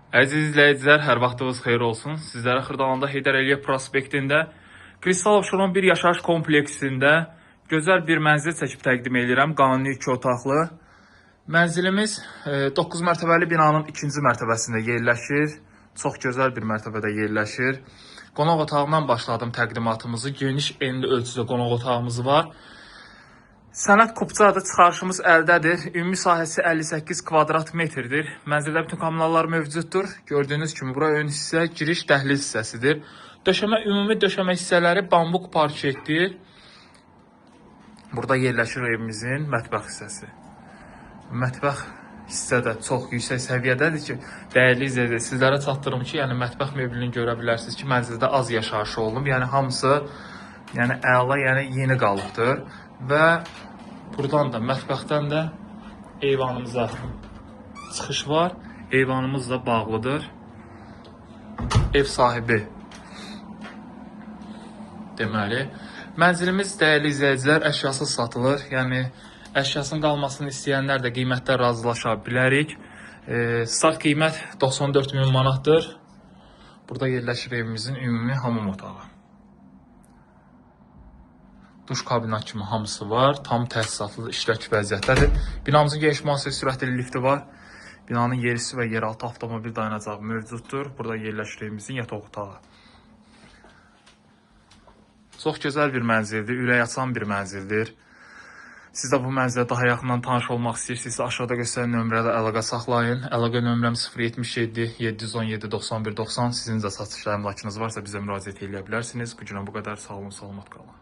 Əziz izləyicilər, hər vaxtınız xeyir olsun. Sizlərə Xırdalanda Heydər Əliyev prospektində Kristal Abşeron bir yaşayış kompleksində gözəl bir mənzil çəkib təqdim edirəm. Qanuni 2 otaqlı. Mənzilimiz 9 mərtəbəli binanın 2-ci mərtəbəsində yerləşir. Çox gözəl bir mərtəbədə yerləşir. Qonaq otağından başladım təqdimatımızı. Geniş enli ölçüdə qonaq otağımız var. Sənəd kupçadır, çıxarışımız əldədir. Ümumi sahəsi 58 kvadrat metrdir. Mənzildə bütün kommunallar mövcuddur. Gördüyünüz kimi bura ön hissə giriş dəhliz hissəsidir. Ümumi döşəmə hissələri bambuk parketdir. Burada yerləşir evimizin mətbəx hissəsi. Mətbəx hissə də çox yüksək səviyyədədir ki, dəyərli izləyicilər, sizlərə çatdırım ki, yəni mətbəx möblini görə bilərsiniz ki, mənzildə az yaşayış olunub. Yəni hamısı əla, yeni qalıbdır. Və buradan da, mətbəxdən də eyvanımıza çıxış var. Eyvanımız da bağlıdır. Ev sahibi deməli. Mənzilimiz, dəyərli izləyicilər, əşyasız satılır. Yəni, əşyasının qalmasını istəyənlər də qiymətlər razılaşa bilərik. Start qiymət 94.000 manatdır. Burada yerləşir evimizin ümumi hamam otağı. Duş kabinat kimi hamısı var. Tam təsisatlı işlək vəziyyətdədir. Binamızın geniş müasir sürətli lifti var. Binanın yerüstü və yeraltı avtomobil dayanacağı mövcuddur. Burada yerləşir evimizin yataq otağı. Çox gözəl bir mənzildir, ürək açan bir mənzildir. Siz də bu mənzilə daha yaxından tanış olmaq istəyirsinizsə, aşağıda göstərən nömrədə əlaqə saxlayın. Əlaqə nömrəm 077 717 91 90. Sizin də satışla əmlakınız varsa bizə müraciət edə bilərsiniz. Bu günə bu qədər. Sağ olun, salamat qalın.